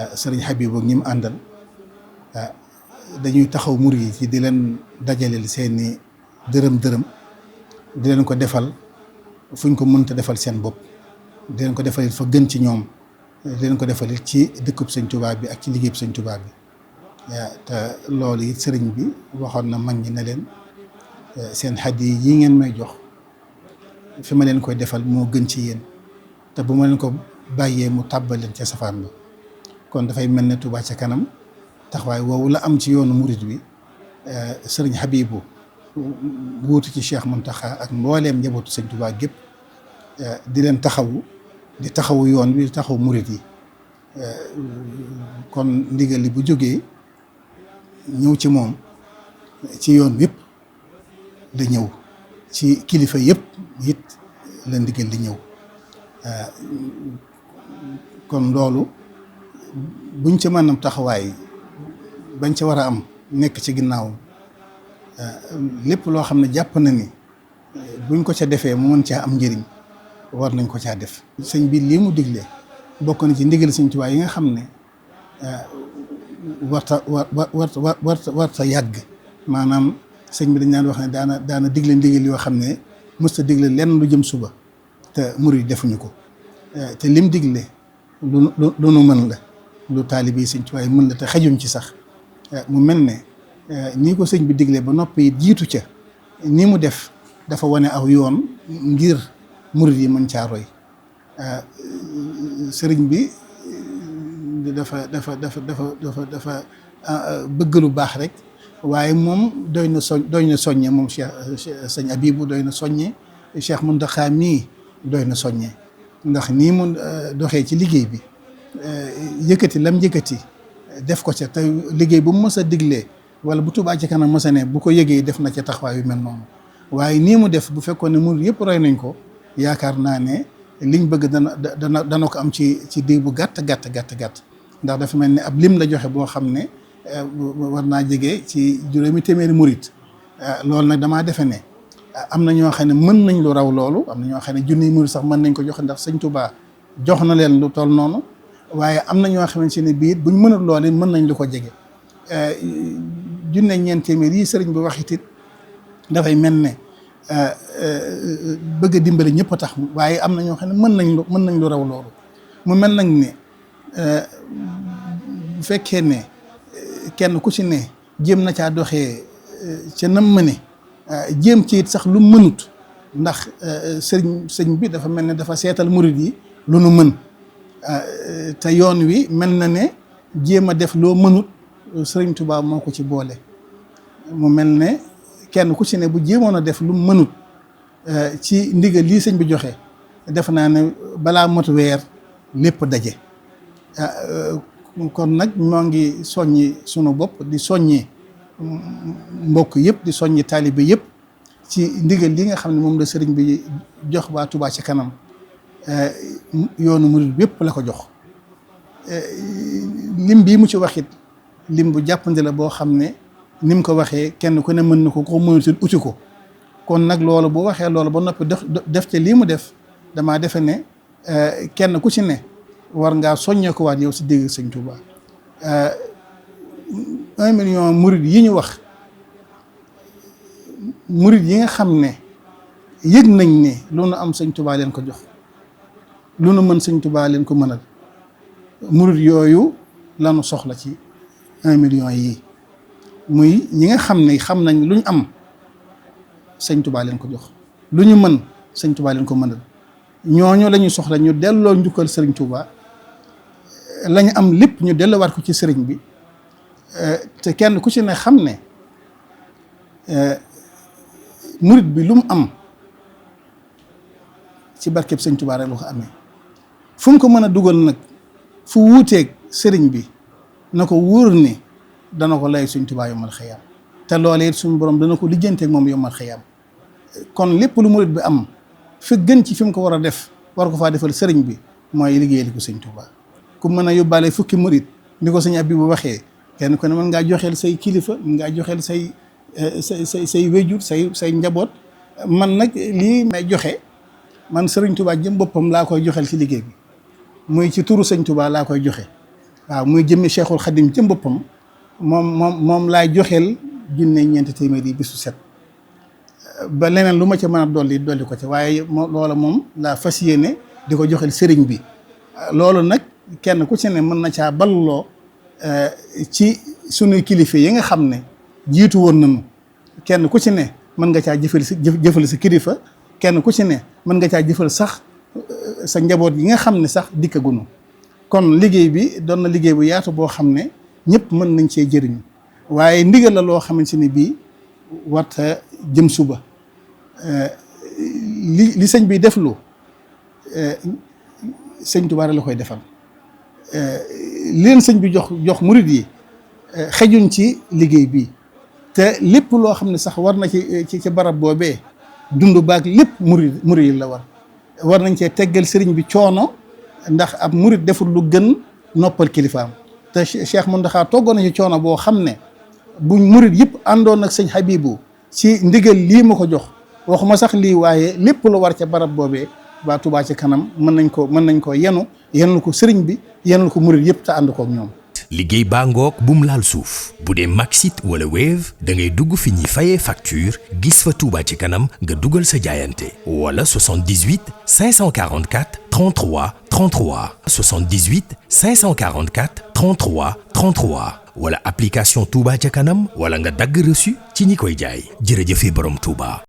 sëriñ Habibou ñi mu àndal dañuy taxaw murid yi ci di leen dajaleel seeni dërëm di leen ko defal fuñ ko mënta defal seen bopp, di leen ko defal fa gën ci ñoom, di leen ko defal ci dëkkub sëñ Tuubaa bi ak ci liggéeyub sëñ Tuubaa bi. te loolu it sëriñ bi waxoon na mag ñi ne leen seen hadiya yi ngeen may jox fi ma leen koy defal moo gën ci yéen, te bu ma leen ko bàyyee mu tàbbal leen ca safaan ba. kon dafay mel ne Touba ca kanam taxawaay woowu la am ci yoonu murid bi. sëriñ Habibou wuutu ci Cheikh Mountakha ak mbooleem njabootu sëñ Touba gépp di leen taxawu yoon bi di taxawu murid yi. kon ndigal li bu jógee ñëw ci moom ci yoon wépp da ñëw ci kilifa yëpp it la ndigal li ñëw. kon loolu buñ ci mën a taxawaay bañ ca war a am nekk ci ginnaaw lépp loo xam ne jàpp na ni buñ ko ca defee mu mën caa am njëriñ war nañ ko caa def. sëñ bi lii mu digle bokk na ci ndigal sëñ Tuubaa yi nga xam ne warta yàgg. maanaam sëñ bi dañ daan wax ne daana digle ndigal yoo xam ne mësta digle lenn lu jëm suba te murid defuñu ko. te lim digle lu nu mën la, lu taalibe sëñ Tuubaa yi mën la te xajuñ ci sax. mu mel ne nii ko sëñ bi digle ba noppi jiitu ca ni mu def dafa wane aw yoon ngir murid yi mën caa roy. sëriñ bi dafa bëgg lu baax rek, waaye moom doy na soññe moom sëñ Habibou doy na soññe, Cheikh Mountakha mii doy na soññe. ndax nii mu doxee ci liggéey bi yëkkati lam yëkkati def ko ca te liggéey bu mu mës a diglee wala bu Touba ci kanam mës a ne bu ko yëgee def na ca taxawaay yu mel noonu. waaye nii mu def bu fekkoon ne murid yëpp roy nañ ko, yaakaar naa ne liñ bëgg dana ko am ci diir bu gàtt. ndax dafa mel ni ab lim la joxe boo xam ne war naa jege ci juróomi téeméeri murid. loolu nag damaa defe ne am na ñoo xam ne mën nañ lu raw loolu, am na ñoo xam ne junniy murid sax mën nañ ko joxe ndax sëñ Touba jox na leen lu toll noonu. waaye am na ñoo xamante ne bii buñ mënul loolu mën nañ lu ko jege. junne ñeent téeméer yi sëriñ bi wax it dafay mel ne bëgg a dimbali ñëpp a tax, waaye am na ñoo xam ne mën nañ lu raw loolu. mu mel nag ne bu fekkee ne kenn ku ci ne jéem na caa doxee ca nam mëne jéem ci it sax lu mënut, ndax sëñ bi dafa mel ne dafa seetal murid yi lu nu mën. te yoon wi mel na ne jéem a def loo mënut sëriñ Tuubaa moo ko ci boole. mu mel ne kenn ku ci ne bu jéemoon a def lu mënut ci ndigal lii sëñ bi joxe, def naa ne balaa mot weer lépp daje. kon nag ñoo ngi soññi sunu bopp di soññi mbokk yëpp di soññi taalibe yëpp ci ndigal li nga xam ne moom la sëriñ bi jox waa Touba ci kanam. yoonu murid bépp la ko jox. lim bii mu ci waxit lim bu jàppandi la boo xam ne ni mu ko waxee kenn ku ne mën na ko mënutul uti ko. kon nag loolu bu waxee loolu ba noppi def ci lii mu def, damaa defe ne kenn ku ci ne war ngaa soññee ko waat yow si dégg sëñ Touba. 1 million murid yi ñu wax, murid yi nga xam ne yëg nañ ne lu nu am sëñ Touba leen ko jox, lu nu mën sëñ Touba leen ko mënal, murid yooyu lanu soxla ci 1 million yii. muy ñi nga xam ne xam nañ lu ñu am sëñ Touba leen ko jox, lu ñu mën sëñ Touba leen ko mënal. ñooñu la ñu soxla ñu delloo njukkal sëriñ Touba, la ñu am lépp ñu delloowaat ko ci sëriñ bi. te kenn ku ci ne xam ne murid bi lu mu am ci barkeb sëñ Touba rek la ko amee. fu mu ko mën a dugal nag fu wuuteeg sëriñ bi na ko wóor ni dana ko lay sëñ Touba yomal xiyaam, te loolee it suñu borom dana ko lijjanteeg moom yomal xiyaam. kon lépp lu murid bi am fi gën ci fi mu ko war a def war ko faa defal sëriñ bi mooy liggéeyal ko sëñ Touba. ku mën a yóbbaale fukki murid ni ko sëñ Habibou waxee, kenn ku ne mën ngaa joxeel say kilifa, mën ngaa joxeel say wéjur say njaboot. man nag lii may joxe man sëriñ Touba jëm boppam laa koy joxeel ci liggéey bi, muy ci turu sëñ Touba laa koy joxe. waaw muy jëmmi Cheikhul Khadim ci boppam moom laay joxeel junne ñeenti téeméer yi bisu set ba leneen lu ma ca mën a dolli ko ca waaye loola moom laa fas yéene di ko joxeel sëriñ bi loolu nag kenn ku ci ne mën na caa balloo ci sunuy kilifa yi nga xam ne jiitu woon nañu kenn ku ci ne mën nga caa jëfal sa kilifa kenn ku ci ne mën nga caa jëfal sax sa njaboot yi nga xam ne sax dikkagunu kon liggéey bi doon na liggéey bu yaatu boo xam ne ñëpp mën nañ cee jëriñu waaye ndigal la loo xamante ne bii warta jëm suba li sëñ bi deflu sëñ Tuubaa la koy defal leen sëñ bi jox murid yi xejuñ ci liggéey bi te lépp loo xam ne sax war na ci barab boobee dund baag lépp murid la war nañ cee teggal sëriñ bi coono ndax ab murid deful lu gën noppal kilifaam te Cheikh Mountakha toggoon na ci coono boo xam ne buñ murid yëpp àndoon ak sëñ Habibou ci ndigal lii ma ko jox waxuma sax lii waaye lépp lu war ca barab boobee waa Touba ci kanam mën nañ ko yenul ko sëriñ bi yenul ko murid yëpp te ànd kook ñoom. liggéey baa ngoog bum laal suuf bu dee Maxit wala Wave da ngay dugg fi ñuy fayee facture gis fa Touba ci kanam nga dugal sa jaayante wala 78 544 33 33 78 544 33 33 wala application Touba ca kanam wala nga dagg reçu ci ñi koy jaay jërëjëfe borom Touba.